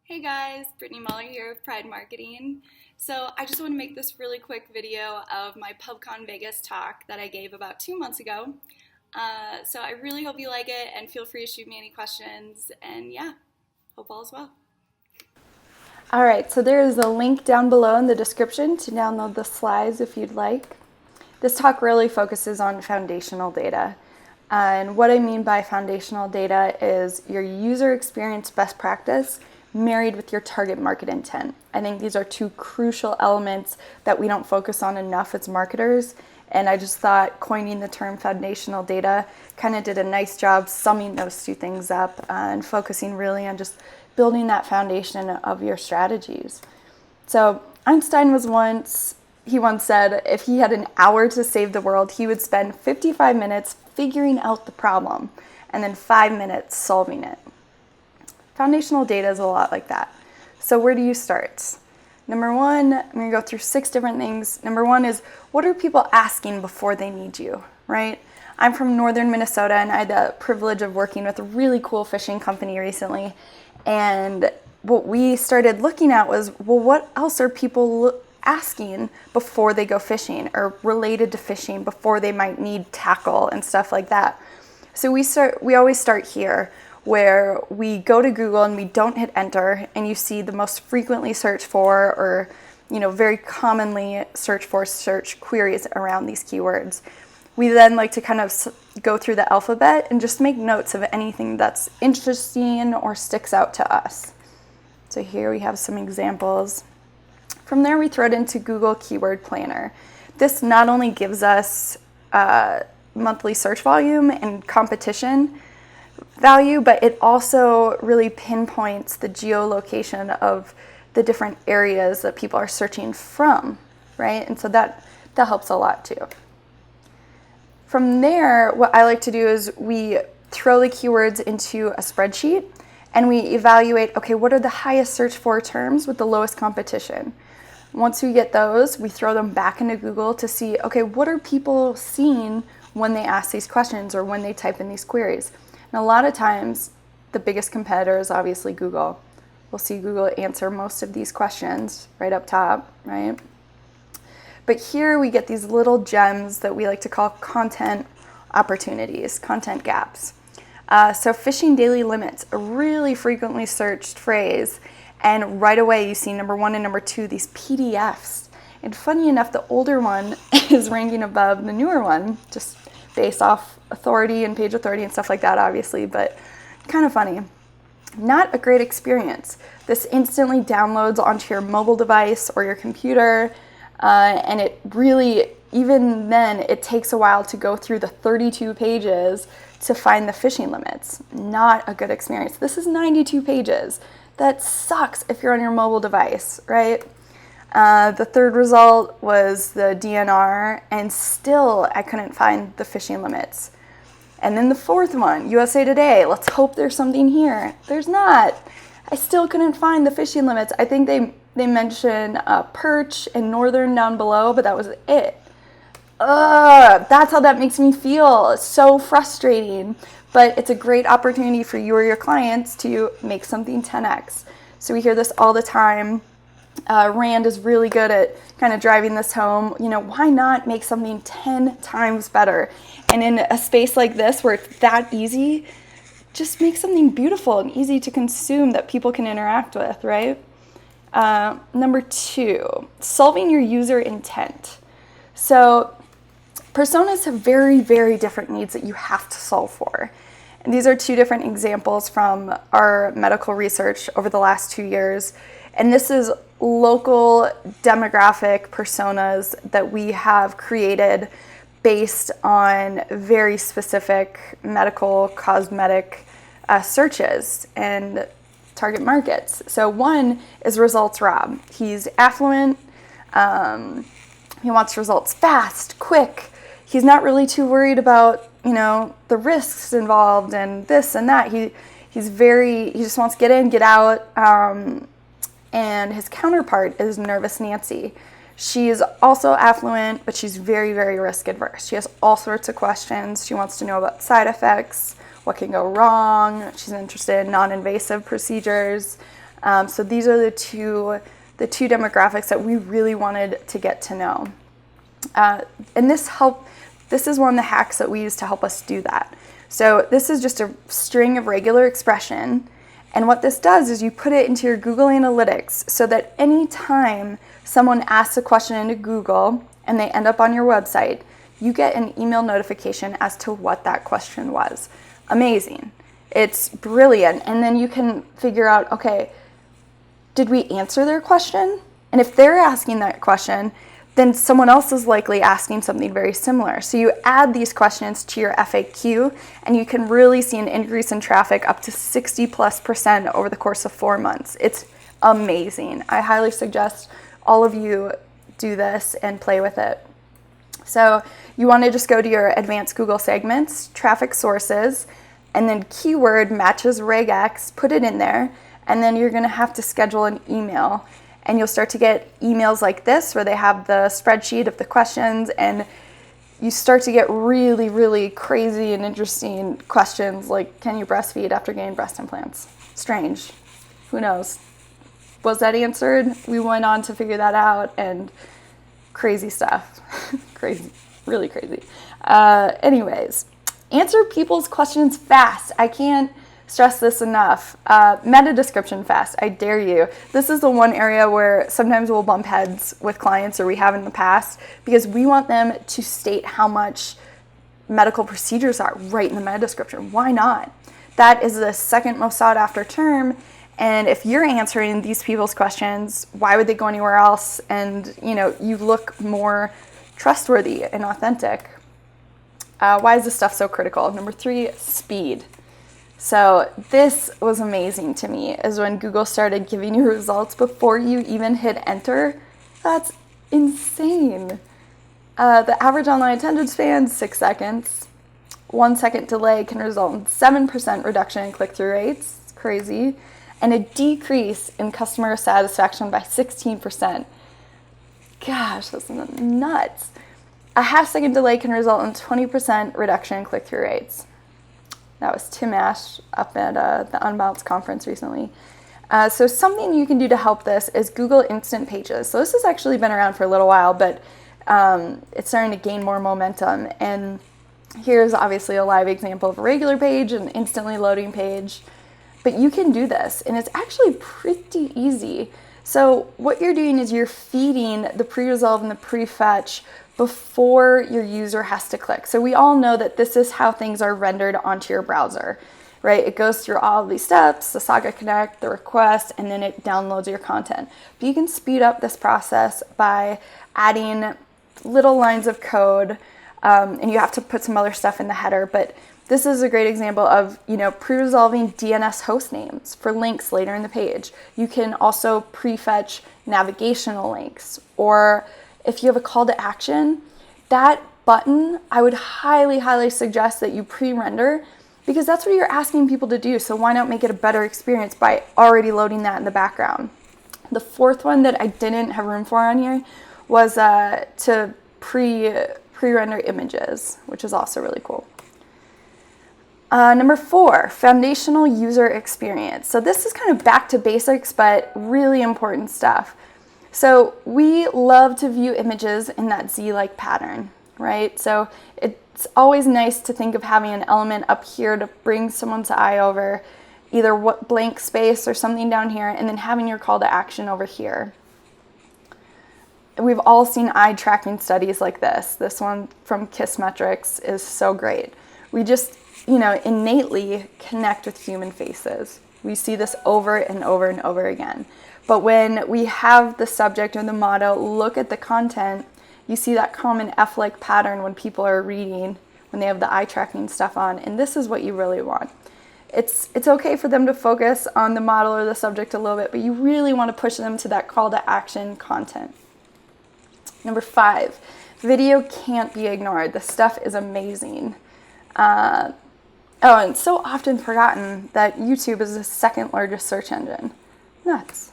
Hey guys, Brittany Muller here of Pride Marketing. So I just want to make this really quick video of my Pubcon Vegas talk that I gave about 2 months ago. So I really hope you like it and feel free to shoot me any questions. And yeah, hope all is well. All right, so there is a link down below in the description to download the slides if you'd like. This talk really focuses on foundational data. And what I mean by foundational data is your user experience best practice married with your target market intent. I think these are two crucial elements that we don't focus on enough as marketers. And I just thought coining the term foundational data kind of did a nice job summing those two things up and focusing really on just building that foundation of your strategies. So Einstein he once said if he had an hour to save the world, he would spend 55 minutes figuring out the problem and then 5 minutes solving it. Foundational data is a lot like that. So where do you start? Number one, I'm going to go through 6 different things. Number one is, what are people asking before they need you, right? I'm from northern Minnesota, and I had the privilege of working with a really cool fishing company recently. And what we started looking at was, well, what else are people asking before they go fishing or related to fishing before they might need tackle and stuff like that? So we always start here, where we go to Google and we don't hit enter, and you see the most frequently searched for or very commonly search queries around these keywords. We then like to kind of go through the alphabet and just make notes of anything that's interesting or sticks out to us. So here we have some examples. From there, we throw it into Google Keyword Planner. This not only gives us monthly search volume and competition value, but it also really pinpoints the geolocation of the different areas that people are searching from, right? And so that helps a lot too. From there, what I like to do is we throw the keywords into a spreadsheet and we evaluate, okay, what are the highest search for terms with the lowest competition? Once we get those, we throw them back into Google to see, okay, what are people seeing when they ask these questions or when they type in these queries? And a lot of times, the biggest competitor is obviously Google. We'll see Google answer most of these questions right up top, right? But here we get these little gems that we like to call content opportunities, content gaps. So fishing daily limits, a really frequently searched phrase. And right away you see number 1 and number 2, these PDFs. And funny enough, the older one is ranking above the newer one, just based off authority and page authority and stuff like that, obviously, but kind of funny. Not a great experience. This instantly downloads onto your mobile device or your computer, and it really, even then, it takes a while to go through the 32 pages to find the fishing limits. Not a good experience. This is 92 pages. That sucks if you're on your mobile device, right? The third result was the DNR, and still I couldn't find the fishing limits. And then the fourth one, USA Today, let's hope there's something here. There's not. I still couldn't find the fishing limits. I think they mention perch and northern down below, but that was it. That's how that makes me feel. It's so frustrating. But it's a great opportunity for you or your clients to make something 10x. So we hear this all the time. Rand is really good at kind of driving this home. Why not make something 10 times better? And in a space like this where it's that easy, just make something beautiful and easy to consume that people can interact with, right? Number 2, solving your user intent. So personas have very, very different needs that you have to solve for. And these are 2 different examples from our medical research over the last 2 years. And this is local demographic personas that we have created based on very specific medical cosmetic searches and target markets. So one is Results Rob. He's affluent. He wants results fast, quick. He's not really too worried about, the risks involved and this and that. He just wants to get in, get out. And his counterpart is Nervous Nancy. She is also affluent, but she's very, very risk adverse. She has all sorts of questions. She wants to know about side effects, what can go wrong. She's interested in non-invasive procedures. So these are the two demographics that we really wanted to get to know. And this is one of the hacks that we use to help us do that. So this is just a string of regular expression. And what this does is you put it into your Google Analytics so that anytime someone asks a question into Google and they end up on your website, you get an email notification as to what that question was. Amazing. It's brilliant. And then you can figure out, okay, did we answer their question? And if they're asking that question, then someone else is likely asking something very similar. So you add these questions to your FAQ, and you can really see an increase in traffic up to 60+% over the course of 4 months. It's amazing. I highly suggest all of you do this and play with it. So you want to just go to your advanced Google segments, traffic sources, and then keyword matches regex, put it in there, and then you're going to have to schedule an email. And you'll start to get emails like this where they have the spreadsheet of the questions, and you start to get really, really crazy and interesting questions like, can you breastfeed after getting breast implants? Strange. Who knows? Was that answered? We went on to figure that out, and crazy stuff. Crazy. Really crazy. Anyways, answer people's questions fast. I can't stress this enough. Meta description fast. I dare you. This is the one area where sometimes we'll bump heads with clients, or we have in the past, because we want them to state how much medical procedures are right in the meta description. Why not? That is the second most sought after term. And if you're answering these people's questions, why would they go anywhere else? And you look more trustworthy and authentic. Why is this stuff so critical? Number 3, speed. So this was amazing to me, is when Google started giving you results before you even hit enter. That's insane. The average online attendance span, 6 seconds. 1 second delay can result in 7% reduction in click-through rates. It's crazy. And a decrease in customer satisfaction by 16%. Gosh, that's nuts. A half-second delay can result in 20% reduction in click-through rates. That was Tim Ash up at the Unbalanced conference recently. So something you can do to help this is Google Instant Pages. So this has actually been around for a little while, but it's starting to gain more momentum. And here's obviously a live example of a regular page, an instantly loading page. But you can do this, and it's actually pretty easy. So what you're doing is you're feeding the pre-resolve and the pre-fetch before your user has to click. So we all know that this is how things are rendered onto your browser, right? It goes through all of these steps, the Saga Connect, the request, and then it downloads your content. But you can speed up this process by adding little lines of code, and you have to put some other stuff in the header, but this is a great example of, pre-resolving DNS host names for links later in the page. You can also pre-fetch navigational links, or if you have a call to action, that button, I would highly, highly suggest that you pre-render, because that's what you're asking people to do. So why not make it a better experience by already loading that in the background? The 4th one that I didn't have room for on here was to pre-render images, which is also really cool. Number 4, foundational user experience. So this is kind of back to basics, but really important stuff. So we love to view images in that Z-like pattern, right? So it's always nice to think of having an element up here to bring someone's eye over, either what blank space or something down here, and then having your call to action over here. We've all seen eye tracking studies like this. This one from Kissmetrics is so great. We just, innately connect with human faces. We see this over and over and over again. But when we have the subject or the motto look at the content, you see that common F-like pattern when people are reading, when they have the eye tracking stuff on, and this is what you really want. It's okay for them to focus on the model or the subject a little bit, but you really want to push them to that call to action content. Number 5, video can't be ignored. This stuff is amazing. And it's so often forgotten that YouTube is the 2nd largest search engine. Nuts.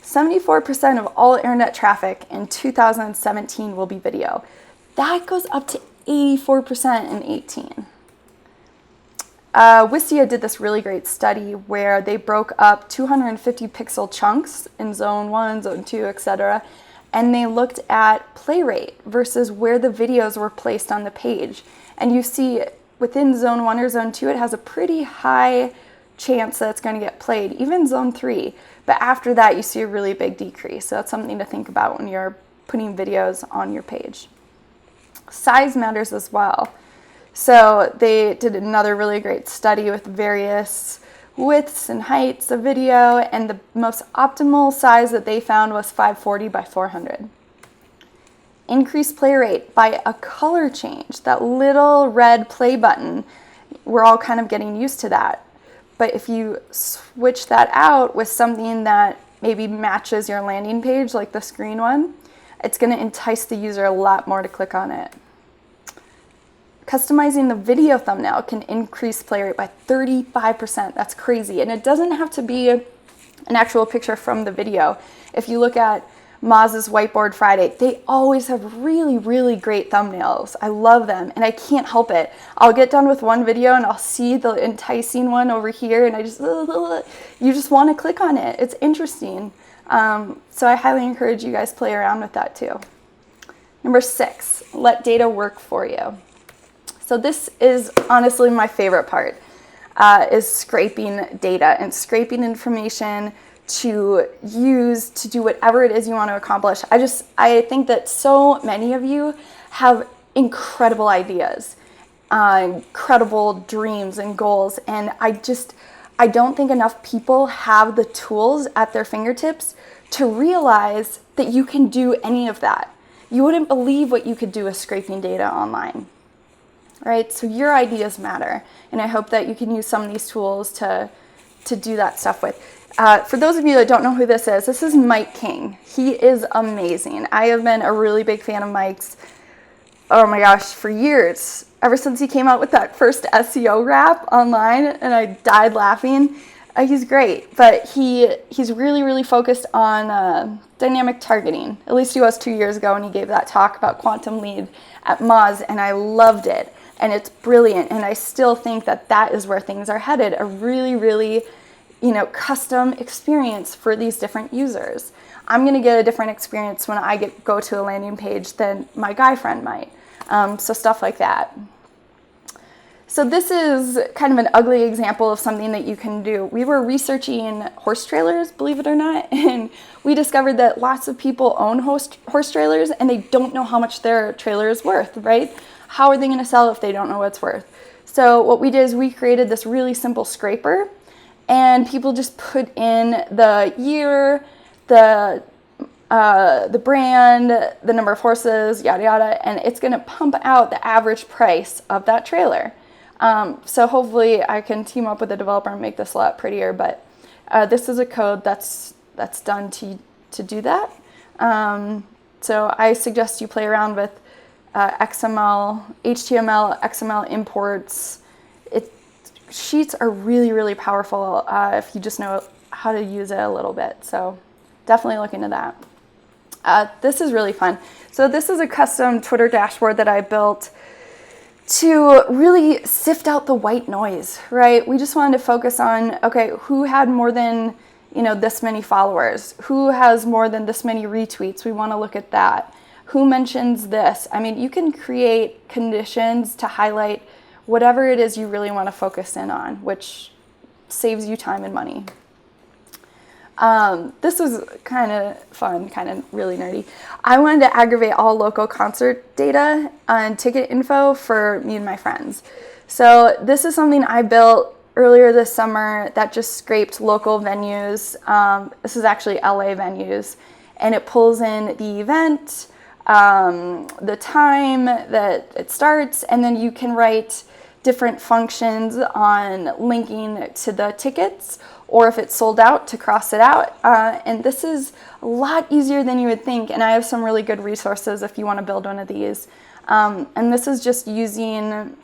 74% of all internet traffic in 2017 will be video. That goes up to 84% in 18. Wistia did this really great study where they broke up 250 pixel chunks in zone 1, zone 2, etc. And they looked at play rate versus where the videos were placed on the page. And you see within zone 1 or zone 2, it has a pretty high chance that it's going to get played, even zone 3. But after that, you see a really big decrease. So that's something to think about when you're putting videos on your page. Size matters as well. So they did another really great study with various widths and heights of video, and the most optimal size that they found was 540 by 400. Increased play rate by a color change, that little red play button. We're all kind of getting used to that. But if you switch that out with something that maybe matches your landing page, like the screen one, it's going to entice the user a lot more to click on it. Customizing the video thumbnail can increase play rate by 35%. That's crazy. And it doesn't have to be an actual picture from the video. If you look at Moz's Whiteboard Friday, they always have really, really great thumbnails. I love them, and I can't help it. I'll get done with one video and I'll see the enticing one over here, and you just want to click on it. It's interesting. So I highly encourage you guys to play around with that too. Number 6, let data work for you. So this is honestly my favorite part, is scraping data and scraping information to use to do whatever it is you want to accomplish. I think that so many of you have incredible ideas, incredible dreams and goals, and I don't think enough people have the tools at their fingertips to realize that you can do any of that. You wouldn't believe what you could do with scraping data online. Right? So your ideas matter, and I hope that you can use some of these tools to do that stuff with. For those of you that don't know who this is Mike King. He is amazing. I have been a really big fan of Mike's, oh my gosh, for years. Ever since he came out with that first SEO rap online, and I died laughing. He's great, but he's really, really focused on dynamic targeting. At least he was 2 years ago when he gave that talk about quantum lead at Moz, and I loved it. And it's brilliant, and I still think that that is where things are headed, a really, really, custom experience for these different users. I'm going to get a different experience when I go to a landing page than my guy friend might. So stuff like that. So this is kind of an ugly example of something that you can do. We were researching horse trailers, believe it or not, and we discovered that lots of people own horse trailers, and they don't know how much their trailer is worth, right? How are they going to sell it if they don't know what it's worth? So what we did is we created this really simple scraper, and people just put in the year, the brand, the number of horses, yada yada, and it's going to pump out the average price of that trailer. So hopefully I can team up with a developer and make this a lot prettier, but this is a code that's done to do that. So I suggest you play around with XML, HTML, XML imports. Sheets are really, really powerful if you just know how to use it a little bit. So definitely look into that. This is really fun. So this is a custom Twitter dashboard that I built to really sift out the white noise, right? We just wanted to focus on, okay, who had more than, this many followers? Who has more than this many retweets? We want to look at that. Who mentions this? I mean, you can create conditions to highlight whatever it is you really want to focus in on, which saves you time and money. This was kind of fun, kind of really nerdy. I wanted to aggregate all local concert data and ticket info for me and my friends. So this is something I built earlier this summer that just scraped local venues. This is actually LA venues, and it pulls in the event, the time that it starts, and then you can write different functions on linking to the tickets, or if it's sold out, to cross it out. And this is a lot easier than you would think, and I have some really good resources if you want to build one of these. And this is just using,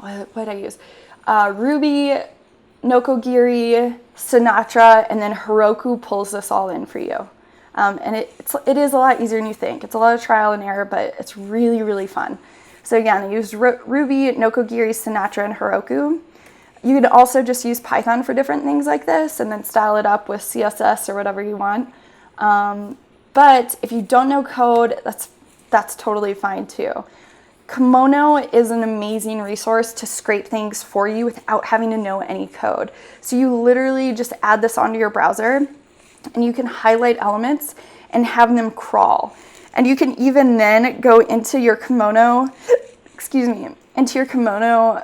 what did I use? Ruby, Nokogiri, Sinatra, and then Heroku pulls this all in for you. And it is a lot easier than you think. It's a lot of trial and error, but it's really, really fun. So again, I used Ruby, Nokogiri, Sinatra, and Heroku. You can also just use Python for different things like this and then style it up with CSS or whatever you want. But if you don't know code, that's totally fine too. Kimono is an amazing resource to scrape things for you without having to know any code. So you literally just add this onto your browser and you can highlight elements and have them crawl. And you can even then go into your Kimono, into your Kimono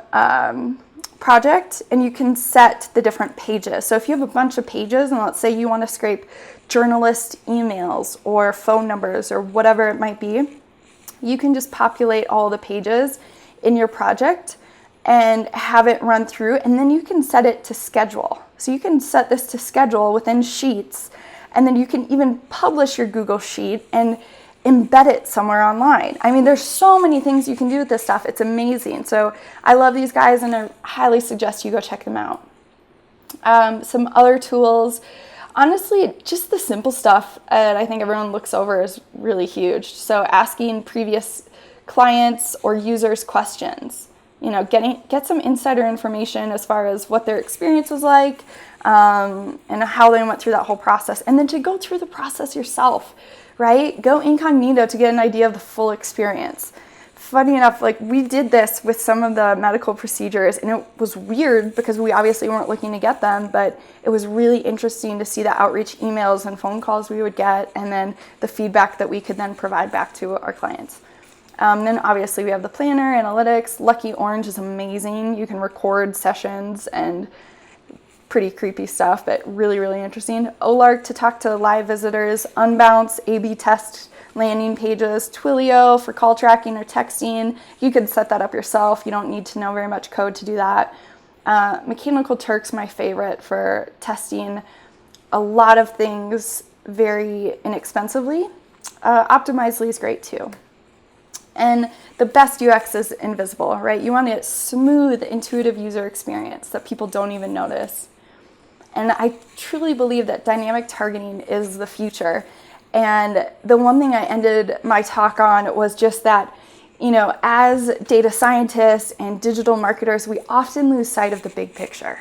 project, and you can set the different pages. So if you have a bunch of pages, and let's say you want to scrape journalist emails or phone numbers or whatever it might be, you can just populate all the pages in your project and have it run through, and then you can set it to schedule. So you can set this to schedule within Sheets, and then you can even publish your Google Sheet and embed it somewhere online. I mean, there's so many things you can do with this stuff. It's amazing. So I love these guys, and I highly suggest you go check them out. Some other tools, honestly, just the simple stuff that I think everyone looks over is really huge. So asking previous clients or users questions, get some insider information as far as what their experience was like, and how they went through that whole process, and then to go through the process yourself, right? Go incognito to get an idea of the full experience. Funny enough, we did this with some of the medical procedures, and it was weird because we obviously weren't looking to get them, but it was really interesting to see the outreach emails and phone calls we would get, and then the feedback that we could then provide back to our clients. Then obviously we have the planner, analytics. Lucky Orange is amazing. You can record sessions and pretty creepy stuff, but really, really interesting. Olark to talk to live visitors, Unbounce, A/B test landing pages, Twilio for call tracking or texting. You could set that up yourself. You don't need to know very much code to do that. Mechanical Turk's my favorite for testing a lot of things very inexpensively. Optimizely is great too. And the best UX is invisible, right? You want a smooth, intuitive user experience that people don't even notice. And I truly believe that dynamic targeting is the future. And the one thing I ended my talk on was just that, as data scientists and digital marketers, we often lose sight of the big picture.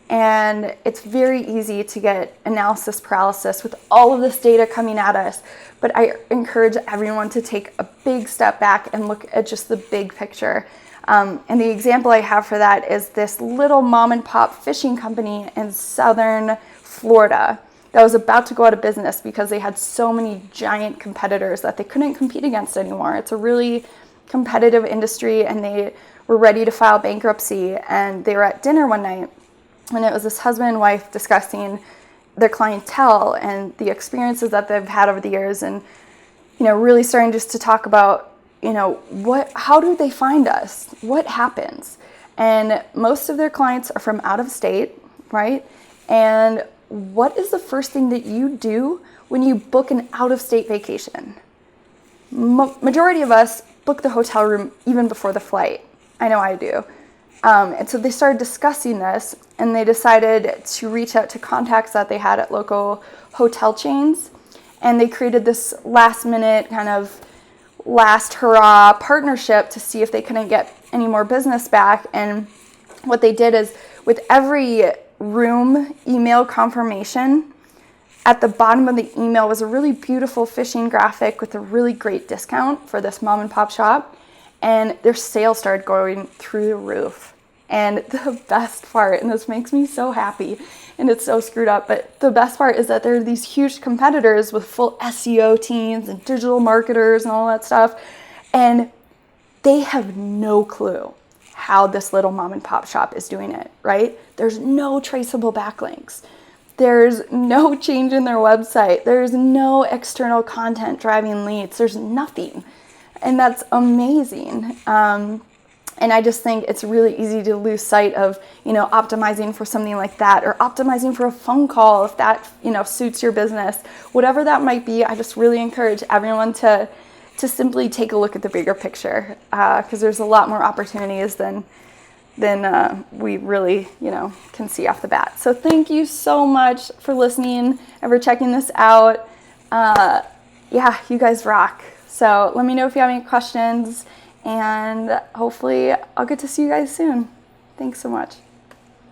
And it's very easy to get analysis paralysis with all of this data coming at us. But I encourage everyone to take a big step back and look at just the big picture. And the example I have for that is this little mom and pop fishing company in southern Florida that was about to go out of business because they had so many giant competitors that they couldn't compete against anymore. It's a really competitive industry, and they were ready to file bankruptcy. And they were at dinner one night, and it was this husband and wife discussing their clientele and the experiences that they've had over the years, and really starting just to talk about how do they find us? What happens? And most of their clients are from out of state, right? And what is the first thing that you do when you book an out of state vacation? Majority of us book the hotel room even before the flight. I know I do. And so they started discussing this, and they decided to reach out to contacts that they had at local hotel chains. And they created this last minute kind of last hurrah partnership to see if they couldn't get any more business back. And what they did is, with every room email confirmation, at the bottom of the email was a really beautiful fishing graphic with a really great discount for this mom and pop shop. And their sales started going through the roof. And the best part, and this makes me so happy, and it's so screwed up, but the best part is that there are these huge competitors with full SEO teams and digital marketers and all that stuff, and they have no clue how this little mom and pop shop is doing it, right? There's no traceable backlinks. There's no change in their website. There's no external content driving leads. There's nothing. And that's amazing. And I just think it's really easy to lose sight of, optimizing for something like that, or optimizing for a phone call if that, suits your business. Whatever that might be, I just really encourage everyone to simply take a look at the bigger picture, because there's a lot more opportunities than we really, can see off the bat. So thank you so much for listening and for checking this out. Yeah, you guys rock. So let me know if you have any questions, and hopefully I'll get to see you guys soon. Thanks so much.